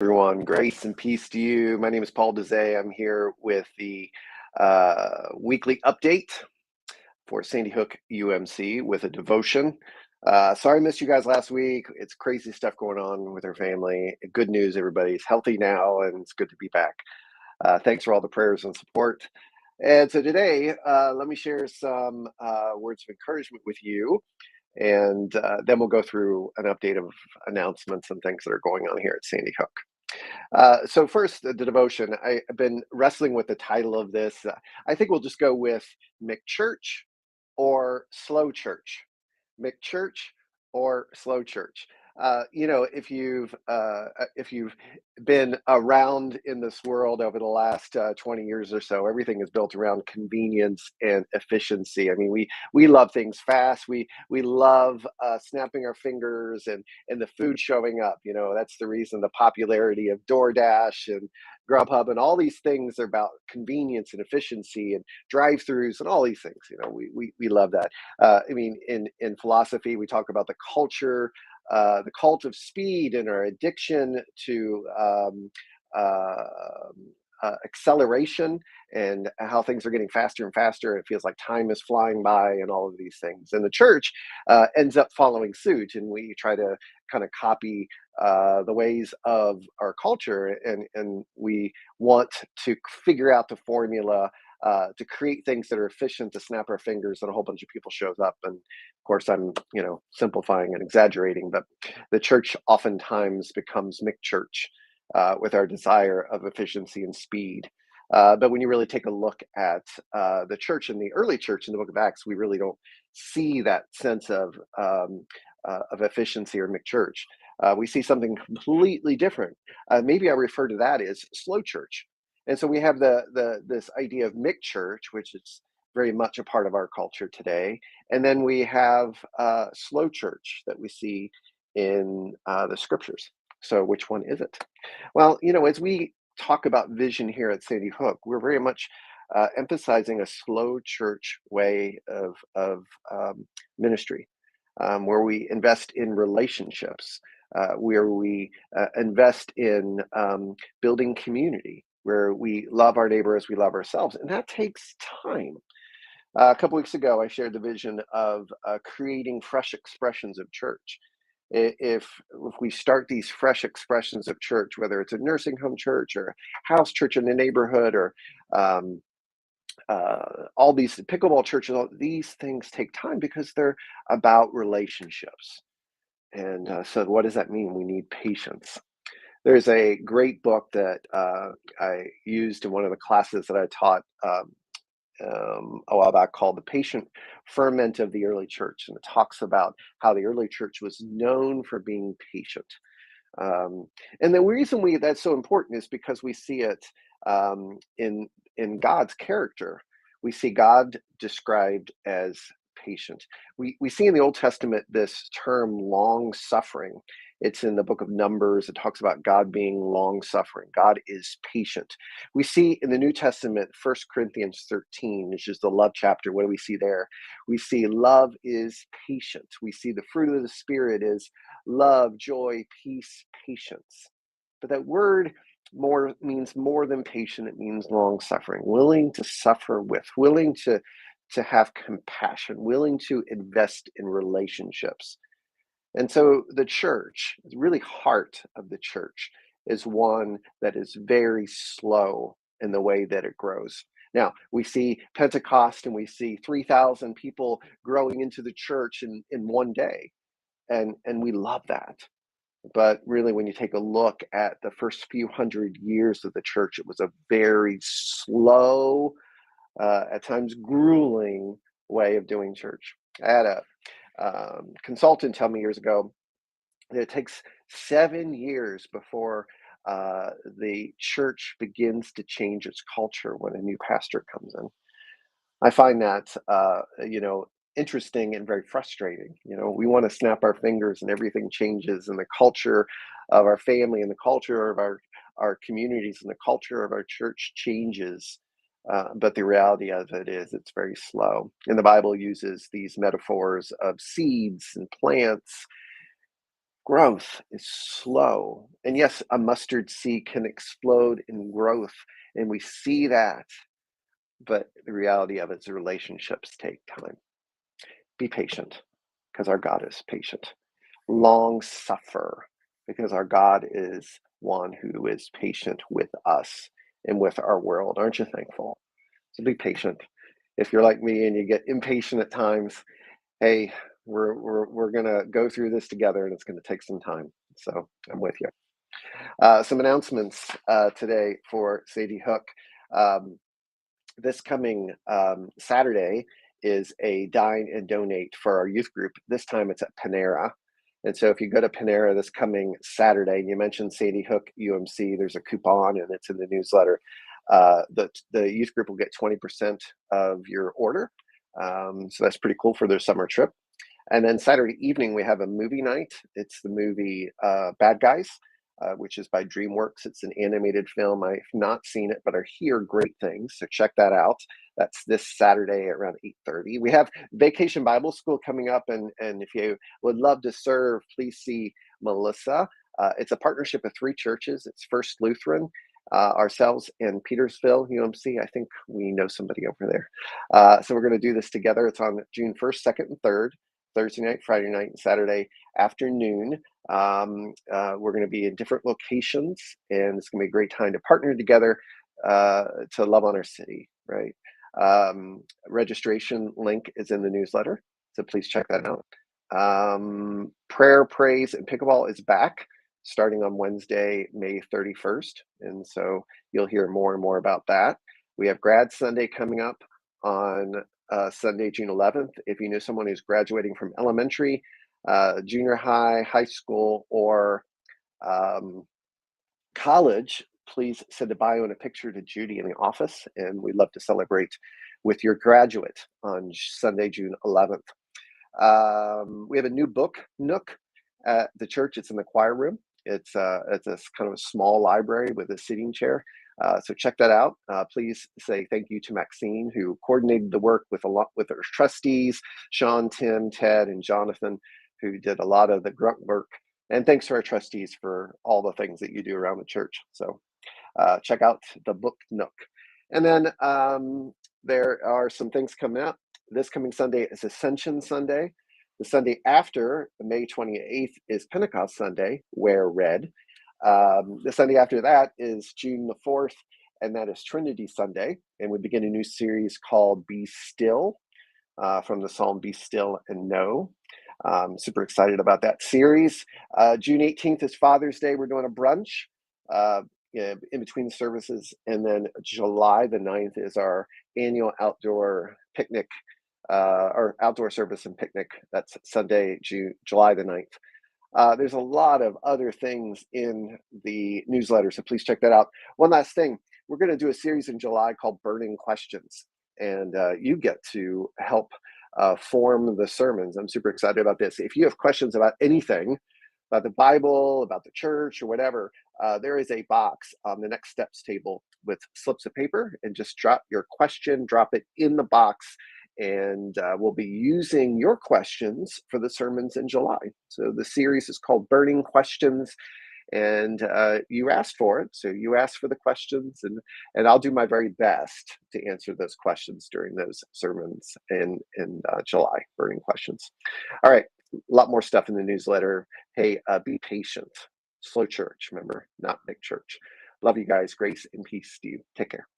Everyone, grace and peace to you. My name is Paul Dezay. I'm here with the weekly update for Sandy Hook UMC with a devotion. Sorry I missed you guys last week. It's crazy stuff going on with our family. Good news, everybody's healthy now, and it's good to be back. Thanks for all the prayers and support. And so today, let me share some words of encouragement with you, and then we'll go through an update of announcements and things that are going on here at Sandy Hook. So first, the devotion. I've been wrestling with the title of this. I think we'll just go with McChurch or Slow Church. McChurch or Slow Church. If you've been around in this world over the last 20 years or so, everything is built around convenience and efficiency. I mean, we love things fast. We love snapping our fingers and the food showing up. That's the reason the popularity of DoorDash and Grubhub and all these things are about convenience and efficiency and drive-throughs and all these things. We love that. In philosophy, we talk about the culture, the cult of speed, and our addiction to acceleration, and how things are getting faster and faster. It feels like time is flying by, and all of these things. And the church ends up following suit, and we try to kind of copy the ways of our culture, and we want to figure out the formula to create things that are efficient, to snap our fingers and a whole bunch of people shows up. And of course, I'm simplifying and exaggerating, but the church oftentimes becomes McChurch with our desire of efficiency and speed. But when you really take a look at the church and the early church in the book of Acts, we really don't see that sense of efficiency or McChurch. We see something completely different. Maybe I refer to that as slow church. And so we have this idea of McChurch, which is very much a part of our culture today. And then we have slow church that we see in the scriptures. So which one is it? Well, as we talk about vision here at Sandy Hook, we're very much emphasizing a slow church way of ministry, where we invest in relationships, where we invest in building community, where we love our neighbor as we love ourselves. And that takes time. A couple weeks ago, I shared the vision of creating fresh expressions of church. If we start these fresh expressions of church, whether it's a nursing home church or a house church in the neighborhood, or all these pickleball churches, all these things take time because they're about relationships. And so what does that mean? We need patience. There's a great book that I used in one of the classes that I taught a while back, called The Patient Ferment of the Early Church. And it talks about how the early church was known for being patient. And the reason that's so important is because we see it in God's character. We see God described as patient. We see in the Old Testament this term long suffering. It's in the book of Numbers. It talks about God being long suffering. God is patient. We see in the New Testament, 1 Corinthians 13, which is the love chapter. What do we see there? We see love is patient. We see the fruit of the Spirit is love, joy, peace, patience. But that word means more than patient. It means long suffering, willing to suffer with, willing to have compassion, willing to invest in relationships. And so the church, the really heart of the church, is one that is very slow in the way that it grows. Now, we see Pentecost and we see 3,000 people growing into the church in one day. And we love that. But really, when you take a look at the first few hundred years of the church, it was a very slow, at times grueling way of doing church. I had a consultant tell me years ago that it takes 7 years before the church begins to change its culture when a new pastor comes in. I find that interesting and very frustrating. We want to snap our fingers and everything changes, and the culture of our family and the culture of our communities and the culture of our church changes. But the reality of it is it's very slow. And the Bible uses these metaphors of seeds and plants. Of Growth is slow. And yes, a mustard seed can explode in growth, and we see that. But the reality of it is relationships take time. Be patient because our God is patient. Long suffer because our God is one who is patient with us and with our world. Aren't you thankful? So be patient. If you're like me and you get impatient at times, hey, we're gonna go through this together, and it's gonna take some time. So I'm with you. Some announcements today for Sadie Hook. Um, this coming Saturday is a dine and donate for our youth group. This time it's at Panera. And so if you go to Panera this coming Saturday, and you mentioned Sadie Hook UMC, there's a coupon and it's in the newsletter. The youth group will get 20% of your order. So that's pretty cool for their summer trip. And then Saturday evening, we have a movie night. It's the movie Bad Guys, which is by DreamWorks. It's an animated film. I've not seen it, but I hear great things. So check that out. That's this Saturday at around 8:30. We have Vacation Bible School coming up. And if you would love to serve, please see Melissa. It's a partnership of 3 churches. It's First Lutheran, ourselves, in Petersville, UMC. I think we know somebody over there. So we're going to do this together. It's on June 1st, 2nd, and 3rd. Thursday night, Friday night, and Saturday afternoon. We're going to be in different locations, and it's going to be a great time to partner together to love on our city, right? Registration link is in the newsletter, so please check that out. Prayer, praise, and pickleball is back starting on Wednesday, May 31st, and so you'll hear more and more about that. We have Grad Sunday coming up on Sunday, June 11th. If you know someone who's graduating from elementary, junior high, high school, or college, please send a bio and a picture to Judy in the office, and we'd love to celebrate with your graduate on Sunday, June 11th. We have a new book nook at the church. It's in the choir room. It's a kind of a small library with a seating chair. So check that out. Please say thank you to Maxine, who coordinated the work with our trustees, Sean, Tim, Ted, and Jonathan, who did a lot of the grunt work. And thanks to our trustees for all the things that you do around the church. So check out the book nook. And then there are some things coming up. This coming Sunday is Ascension Sunday. The Sunday after, May 28th, is Pentecost Sunday, wear red. The Sunday after that is June the 4th, and that is Trinity Sunday. And we begin a new series called Be Still, from the Psalm Be Still and Know. Super excited about that series. June 18th is Father's Day. We're doing a brunch in between the services. And then July the 9th is our annual outdoor picnic, or outdoor service and picnic. That's Sunday, July the 9th. There's a lot of other things in the newsletter, so please check that out. One last thing, we're going to do a series in July called Burning Questions, and you get to help form the sermons. I'm super excited about this. If you have questions about anything, about the Bible, about the church, or whatever, there is a box on the Next Steps table with slips of paper, and just drop your question, drop it in the box, and we'll be using your questions for the sermons in July. So the series is called Burning Questions, and you asked for it. So you asked for the questions, and I'll do my very best to answer those questions during those sermons in July, Burning Questions. All right, a lot more stuff in the newsletter. Hey, be patient. Slow church, remember, not big church. Love you guys. Grace and peace to you. Take care.